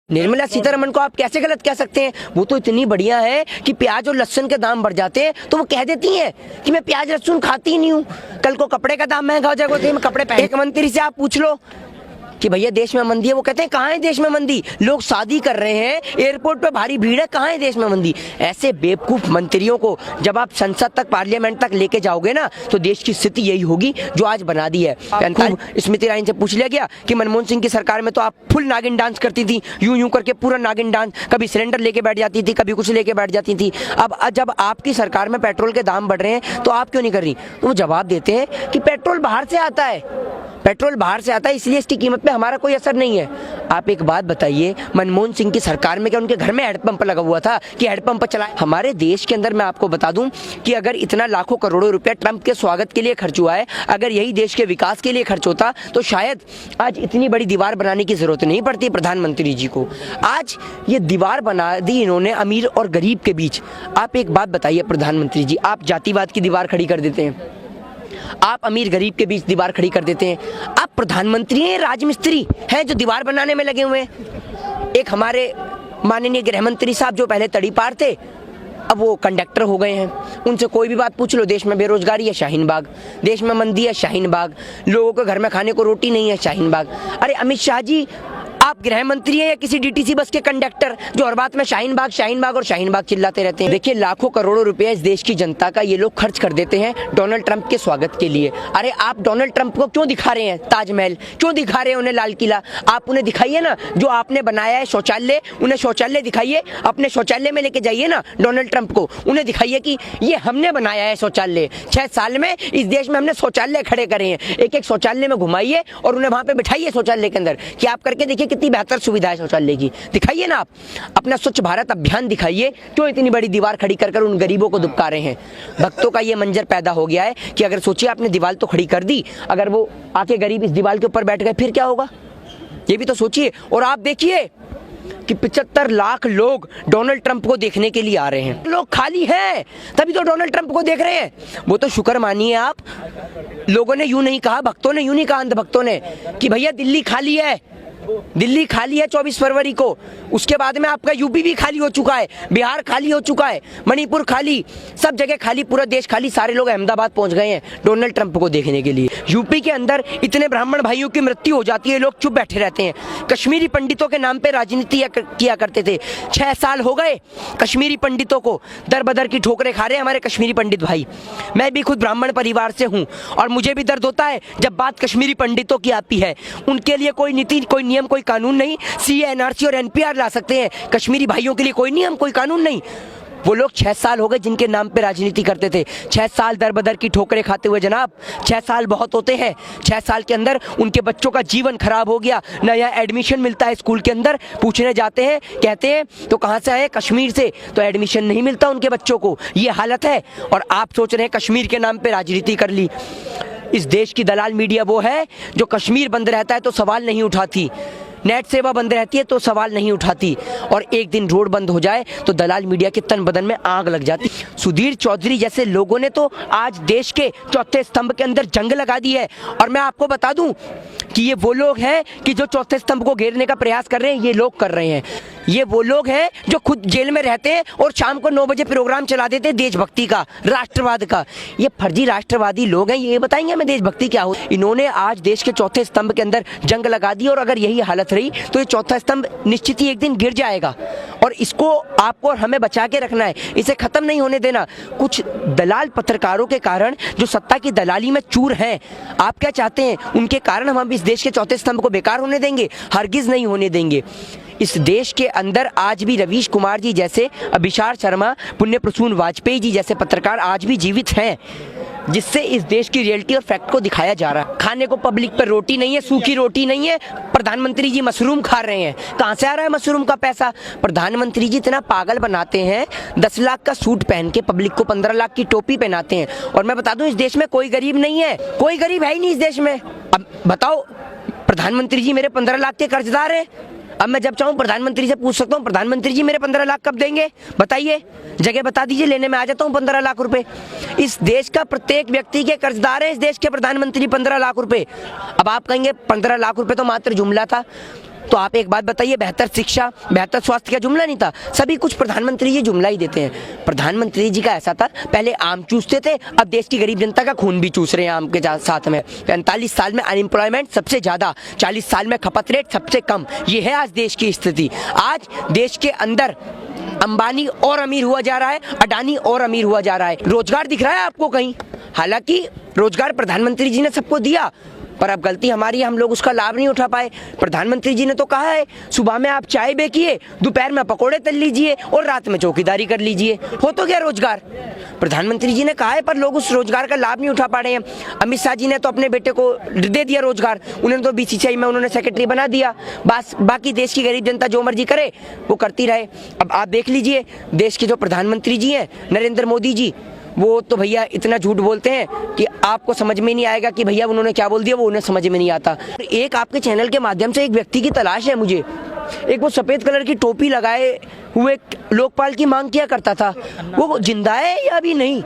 निर्मला सीतारमण को आप कैसे गलत कह सकते हैं? वो तो इतनी बढ़िया है कि प्याज और लहसुन के दाम बढ़ जाते हैं तो वो कह देती हैं कि मैं प्याज लहसुन खाती ही नहीं हूँ। कल को कपड़े का दाम महंगा हो जाएगा तो मैं कपड़े पहन। एक मंत्री से आप पूछ लो कि भैया देश में मंदी है, वो कहते हैं कहाँ है देश में मंदी, लोग शादी कर रहे हैं, एयरपोर्ट पे भारी भीड़ है, कहाँ है देश में मंदी। ऐसे बेवकूफ मंत्रियों को जब आप संसद तक, पार्लियामेंट तक लेके जाओगे ना तो देश की स्थिति यही होगी जो आज बना दी है। स्मृति ईरानी से पूछ लिया गया कि मनमोहन सिंह की सरकार में तो आप फुल नागिन डांस करती थी, यूं यूं करके पूरा नागिन डांस, कभी सिलेंडर लेके बैठ जाती थी, कभी कुछ लेके बैठ जाती थी। अब जब आपकी सरकार में पेट्रोल के दाम बढ़ रहे हैं तो आप क्यों नहीं कर रही? तो वो जवाब देते हैं कि पेट्रोल बाहर से आता है, पेट्रोल बाहर से आता है इसलिए इसकी कीमत पे हमारा कोई असर नहीं है। आप एक बात बताइए, मनमोहन सिंह की सरकार में क्या उनके घर में हैंडपंप लगा हुआ था कि हैंडपंप चलाए? हमारे देश के अंदर मैं आपको बता दूं कि अगर इतना लाखों करोड़ों रुपया ट्रंप के स्वागत के लिए खर्च हुआ है, अगर यही देश के विकास के लिए खर्च होता तो शायद आज इतनी बड़ी दीवार बनाने की जरूरत नहीं पड़ती प्रधानमंत्री जी को। आज ये दीवार बना दी इन्होंने अमीर और गरीब के बीच। आप एक बात बताइए प्रधानमंत्री जी, आप जातिवाद की दीवार खड़ी कर देते हैं, आप अमीर गरीब के बीच दीवार खड़ी कर देते हैं। आप प्रधानमंत्री हैं, राजमिस्त्री हैं जो दीवार बनाने में लगे हुए हैं। एक हमारे माननीय गृह मंत्री साहब जो पहले तड़ीपार थे अब वो कंडक्टर हो गए हैं। उनसे कोई भी बात पूछ लो, देश में बेरोजगारी है, शाहीन बाग, देश में मंदी है, शाहीन बाग, लोगों को घर में खाने को रोटी नहीं है, शाहीन बाग। अरे अमित शाह जी, आप गृह मंत्री हैं या किसी डीटीसी बस के कंडक्टर जो हर बात में शाहीन बाग और शाहीन बाग चिल्लाते रहते हैं? देखिए लाखों करोड़ों रुपए इस देश की जनता का ये लोग खर्च कर देते हैं डोनाल्ड ट्रंप के स्वागत के लिए। अरे आप डोनाल्ड ट्रंप को क्यों दिखा रहे हैं ताजमहल, क्यों दिखा रहे हैं उन्हें लाल किला? आप उन्हें दिखाइए ना जो आपने बनाया है शौचालय, उन्हें शौचालय दिखाइए, अपने शौचालय में लेके जाइए ना डोनाल्ड ट्रंप को, उन्हें दिखाइए कि ये हमने बनाया है शौचालय। 6 साल में इस देश में हमने शौचालय खड़े करे हैं, एक एक शौचालय में घुमाइए और उन्हें वहां पे बिठाइए शौचालय के अंदर कि आप करके देखिए कितनी बेहतर सुविधा है शौचालय की। दिखाइए ना आप अपना स्वच्छ भारत अभियान दिखाइए, क्यों इतनी बड़ी दीवार खड़ी कर उन गरीबों को दुबका रहे हैं? भक्तों का ये मंजर पैदा हो गया है कि अगर सोचिए आपने दीवार तो खड़ी कर दी, अगर वो आके गरीब इस दीवार के ऊपर बैठ गए फिर क्या होगा, ये भी तो सोचिए। और आप देखिए कि 75 लाख लोग डोनाल्ड ट्रंप को देखने के लिए आ रहे हैं। लोग खाली हैं तभी तो डोनाल्ड ट्रंप को देख रहे हैं। वो तो शुक्र मानिए आप, लोगों ने यूं नहीं कहा, भक्तों ने यूं नहीं कहा, अंधभक्तों ने, कि भैया दिल्ली खाली है, दिल्ली खाली है 24 फरवरी को। उसके बाद में आपका यूपी भी खाली हो चुका है, बिहार खाली हो चुका है, मणिपुर खाली, सब जगह खाली, पूरा देश खाली। सारे लोग अहमदाबाद पहुंच गए हैं डोनाल्ड ट्रंप को देखने के लिए। यूपी के अंदर इतने ब्राह्मण भाइयों की मृत्यु हो जाती है, लोग चुप बैठे रहते हैं। कश्मीरी पंडितों के नाम पे राजनीति किया करते थे, 6 साल हो गए कश्मीरी पंडितों को दर बदर की ठोकरें खा रहे हैं हमारे कश्मीरी पंडित भाई। मैं भी खुद ब्राह्मण परिवार से हूँ और मुझे भी दर्द होता है जब बात कश्मीरी पंडितों की आती है। उनके लिए कोई नीति, कोई नियम, कोई कानून नहीं। सीए, एनआरसी और एनपीआर ला सकते हैं, कश्मीरी भाइयों के लिए कोई नियम, कोई कानून नहीं। वो लोग 6 साल हो गए जिनके नाम पे राजनीति करते थे, 6 साल दर बदर की ठोकरें खाते हुए। जनाब 6 साल बहुत होते हैं, 6 साल के अंदर उनके बच्चों का जीवन खराब हो गया। नया एडमिशन मिलता है स्कूल के अंदर, पूछने जाते हैं, कहते हैं तो कहाँ से आए, कश्मीर से, तो एडमिशन नहीं मिलता उनके बच्चों को। ये हालत है और आप सोच रहे हैं कश्मीर के नाम पे राजनीति कर ली। इस देश की दलाल मीडिया वो है जो कश्मीर बंद रहता है तो सवाल नहीं उठाती, नेट सेवा बंद रहती है तो सवाल नहीं उठाती, और एक दिन रोड बंद हो जाए तो दलाल मीडिया के तन बदन में आग लग जाती। सुधीर चौधरी जैसे लोगों ने तो आज देश के चौथे स्तंभ के अंदर जंग लगा दी है। और मैं आपको बता दूं कि ये वो लोग हैं कि जो चौथे स्तंभ को घेरने का प्रयास कर रहे हैं, ये लोग कर रहे हैं। ये वो लोग हैं जो खुद जेल में रहते हैं और शाम को 9 बजे प्रोग्राम चला देते हैं देशभक्ति का, राष्ट्रवाद का। ये फर्जी राष्ट्रवादी लोग हैं, ये बताएंगे हमें देशभक्ति क्या हो। इन्होंने आज देश के चौथे स्तंभ के अंदर जंग लगा दी और अगर यही हालत रही तो ये चौथा स्तंभ निश्चित ही एक दिन गिर जाएगा और इसको आपको और हमें बचा के रखना है, इसे खत्म नहीं होने देना। कुछ दलाल पत्रकारों के कारण जो सत्ता की दलाली में चूर हैं, आप क्या चाहते हैं उनके कारण हम इस देश के चौथे स्तंभ को बेकार होने देंगे? हरगिज नहीं होने देंगे। इस देश के अंदर आज भी रवीश कुमार जी जैसे, अभिषार शर्मा, पुण्य प्रसून वाजपेयी जी जैसे पत्रकार आज भी जीवित हैं, जिससे इस देश की रियलिटी और फैक्ट को दिखाया जा रहा है। खाने को पब्लिक पर रोटी नहीं है, सूखी रोटी नहीं है, प्रधानमंत्री जी मशरूम खा रहे हैं। कहाँ से आ रहा है मशरूम का पैसा? प्रधानमंत्री जी इतना पागल बनाते हैं, 10 लाख का सूट पहन के पब्लिक को 15 लाख की टोपी पहनाते हैं। और मैं बता दूं इस देश में कोई गरीब नहीं है, कोई गरीब है ही नहीं इस देश में। अब बताओ, प्रधानमंत्री जी मेरे 15 लाख के कर्जदार है। अब मैं जब चाहूँ प्रधानमंत्री से पूछ सकता हूँ, प्रधानमंत्री जी मेरे 15 लाख कब देंगे, बताइए, जगह बता दीजिए, लेने में आ जाता हूँ 15 लाख रुपए। इस देश का प्रत्येक व्यक्ति के कर्जदार है इस देश के प्रधानमंत्री 15 लाख रुपए। अब आप कहेंगे 15 लाख रुपए तो मात्र जुमला था, तो आप एक बात बताइए, बेहतर शिक्षा, बेहतर स्वास्थ्य का जुमला नहीं था? सभी कुछ प्रधानमंत्री जी जुमला ही देते हैं। प्रधानमंत्री जी का ऐसा था, पहले आम चूसते थे, अब देश की गरीब जनता का खून भी चूस रहे हैं आम के साथ में। 45 साल में अनएम्प्लॉयमेंट सबसे ज्यादा, 40 साल में खपत रेट सबसे कम। ये है आज देश की स्थिति। आज देश के अंदर अंबानी और अमीर हुआ जा रहा है, अडानी और अमीर हुआ जा रहा है। रोजगार दिख रहा है आपको कहीं? हालांकि रोजगार प्रधानमंत्री जी ने सबको दिया, पर अब गलती हमारी है, हम लोग उसका लाभ नहीं उठा पाए। प्रधानमंत्री जी ने तो कहा है, सुबह में आप चाय बेकिए, दोपहर में पकोड़े तल लीजिए और रात में चौकीदारी कर लीजिए, हो तो गया रोजगार। प्रधानमंत्री जी ने कहा है, पर लोग उस रोजगार का लाभ नहीं उठा पा रहे हैं। अमित शाह जी ने तो अपने बेटे को दे दिया रोजगार, उन्होंने तो बीसीसीआई में उन्होंने सेक्रेटरी बना दिया। बस बाकी देश की गरीब जनता जो मर्जी करे वो करती रहे। अब आप देख लीजिए, देश के जो प्रधानमंत्री जी हैं नरेंद्र मोदी जी, वो तो भैया इतना झूठ बोलते हैं कि आपको समझ में नहीं आएगा कि भैया उन्होंने क्या बोल दिया, वो उन्हें समझ में नहीं आता। एक आपके चैनल के माध्यम से एक व्यक्ति की तलाश है मुझे, एक वो सफेद कलर की टोपी लगाए हुए लोकपाल की मांग किया करता था, वो जिंदा है या अभी नहीं?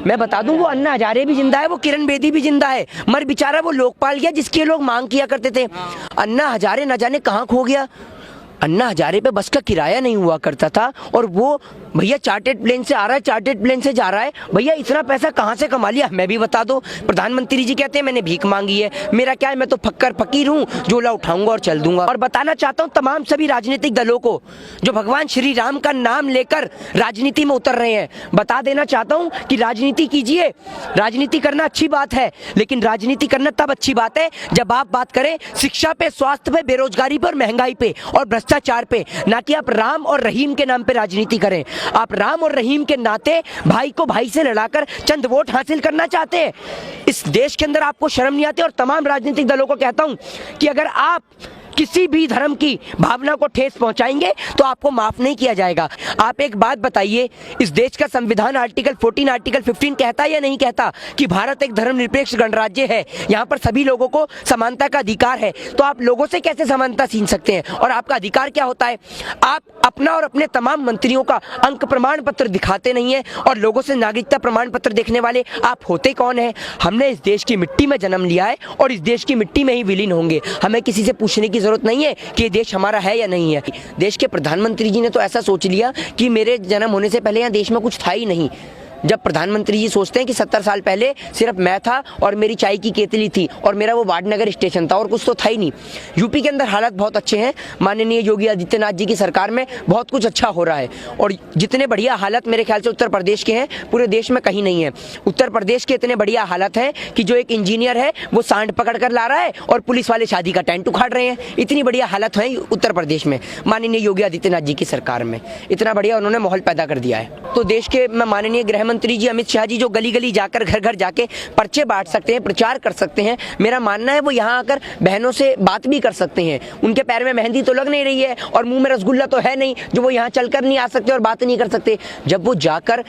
मैं बता दूं, वो अन्ना हजारे भी जिंदा है, वो किरण बेदी भी जिंदा है, मर बेचारा वो लोकपाल गया जिसके लोग मांग किया करते थे। अन्ना हजारे न जाने कहाँ खो गया। अन्ना हजारे पे बस का किराया नहीं हुआ करता था, और वो भैया चार्टेड प्लेन से आ रहा है, चार्टेड प्लेन से जा रहा है। भैया इतना पैसा कहाँ से कमा लिया, मैं भी बता दो। प्रधानमंत्री जी कहते हैं मैंने भीख मांगी है, मेरा क्या है, मैं तो फक्कर फकीर हूँ, झोला उठाऊंगा और चल दूंगा। और बताना चाहता हूँ तमाम सभी राजनीतिक दलों को जो भगवान श्री राम का नाम लेकर राजनीति में उतर रहे हैं, बता देना चाहता हूँ कि राजनीति कीजिए। राजनीति करना अच्छी बात है, लेकिन राजनीति करना तब अच्छी बात है जब आप बात करें शिक्षा पे, स्वास्थ्य पे, बेरोजगारी पे और महंगाई पे और भ्रष्टाचार पे, ना कि आप राम और रहीम के नाम पे राजनीति करें। आप राम और रहीम के नाते भाई को भाई से लड़ाकर चंद वोट हासिल करना चाहते हैं। इस देश के अंदर आपको शर्म नहीं आती। और तमाम राजनीतिक दलों को कहता हूं कि अगर आप किसी भी धर्म की भावना को ठेस पहुंचाएंगे तो आपको माफ नहीं किया जाएगा। आप एक बात बताइए, इस देश का संविधान आर्टिकल 14, आर्टिकल 15 कहता है या नहीं कहता कि भारत एक धर्मनिरपेक्ष गणराज्य है, यहाँ पर सभी लोगों को समानता का अधिकार है। तो आप लोगों से कैसे समानता छीन सकते हैं? और आपका अधिकार क्या होता है? आप अपना और अपने तमाम मंत्रियों का अंक प्रमाण पत्र दिखाते नहीं है, और लोगों से नागरिकता प्रमाण पत्र देखने वाले आप होते कौन है? हमने इस देश की मिट्टी में जन्म लिया है और इस देश की मिट्टी में ही विलीन होंगे। हमें किसी से पूछने की जरूरत नहीं है कि ये देश हमारा है या नहीं है। देश के प्रधानमंत्री जी ने तो ऐसा सोच लिया कि मेरे जन्म होने से पहले यहाँ देश में कुछ था ही नहीं। जब प्रधानमंत्री जी सोचते हैं कि 70 साल पहले सिर्फ मैं था और मेरी चाय की केतली थी और मेरा वो वाडनगर स्टेशन था और कुछ तो था ही नहीं। यूपी के अंदर हालात बहुत अच्छे हैं, माननीय योगी आदित्यनाथ जी की सरकार में बहुत कुछ अच्छा हो रहा है, और जितने बढ़िया हालत मेरे ख्याल से उत्तर प्रदेश के हैं पूरे देश में कहीं नहीं है। उत्तर प्रदेश के इतने बढ़िया हालत हैं कि जो एक इंजीनियर है वो सांड पकड़ कर ला रहा है और पुलिस वाले शादी का टेंट उखाड़ रहे हैं। इतनी बढ़िया हालत है उत्तर प्रदेश में माननीय योगी आदित्यनाथ जी की सरकार में, इतना बढ़िया उन्होंने माहौल पैदा कर दिया है। तो देश के माननीय गृह मंत्री जी अमित शाह जी जो गली गली जाकर घर घर जाके पर्चे बांट सकते हैं, प्रचार कर सकते हैं, मेरा मानना है वो यहाँ आकर बहनों से बात भी कर सकते हैं। उनके पैर में मेहंदी तो लग नहीं रही है और मुंह में रसगुल्ला तो है नहीं जो वो यहाँ चलकर नहीं आ सकते और बात नहीं कर सकते। जब वो जाकर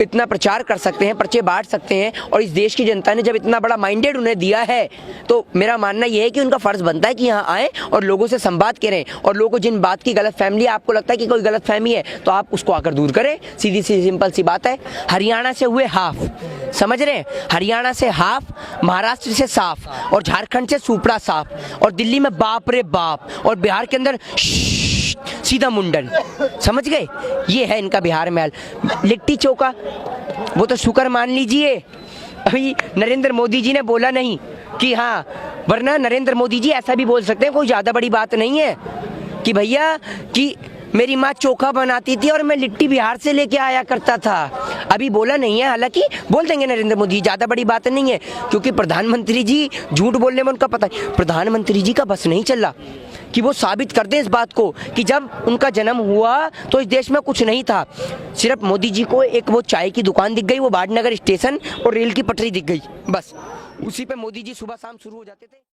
इतना प्रचार कर सकते हैं, पर्चे बांट सकते हैं, और इस देश की जनता ने जब इतना बड़ा माइंडेड उन्हें दिया है, तो मेरा मानना यह है कि उनका फर्ज बनता है कि यहाँ आए और लोगों से संवाद करें, और लोगों को जिन बात की गलत फहमी, आपको लगता है कि कोई गलत फहमी है तो आप उसको आकर दूर करें। सीधी सी सिंपल सी बात है। हरियाणा से हुए हाफ, समझ रहे हैं? हरियाणा से हाफ, महाराष्ट्र से साफ, और झारखंड से सुपड़ा साफ, और दिल्ली में बाप रे बाप, और बिहार के अंदर सीधा मुंडन। समझ गए? ये है इनका बिहार में हाल। लिट्टी चोखा वो तो शुक्र मान लीजिए अभी नरेंद्र मोदी जी ने बोला नहीं कि हाँ, वरना नरेंद्र मोदी जी ऐसा भी बोल सकते हैं, कोई ज्यादा बड़ी बात नहीं है कि भैया कि मेरी माँ चोखा बनाती थी और मैं लिट्टी बिहार से लेके आया करता था। अभी बोला नहीं है, हालांकि बोल देंगे नरेंद्र मोदी, ज्यादा बड़ी बात नहीं है, क्योंकि प्रधानमंत्री जी झूठ बोलने में उनका पता है। प्रधानमंत्री जी का बस नहीं चला कि वो साबित कर दें इस बात को कि जब उनका जन्म हुआ तो इस देश में कुछ नहीं था। सिर्फ मोदी जी को एक वो चाय की दुकान दिख गई, वो वाडनगर स्टेशन और रेल की पटरी दिख गई, बस उसी पे मोदी जी सुबह शाम शुरू हो जाते थे।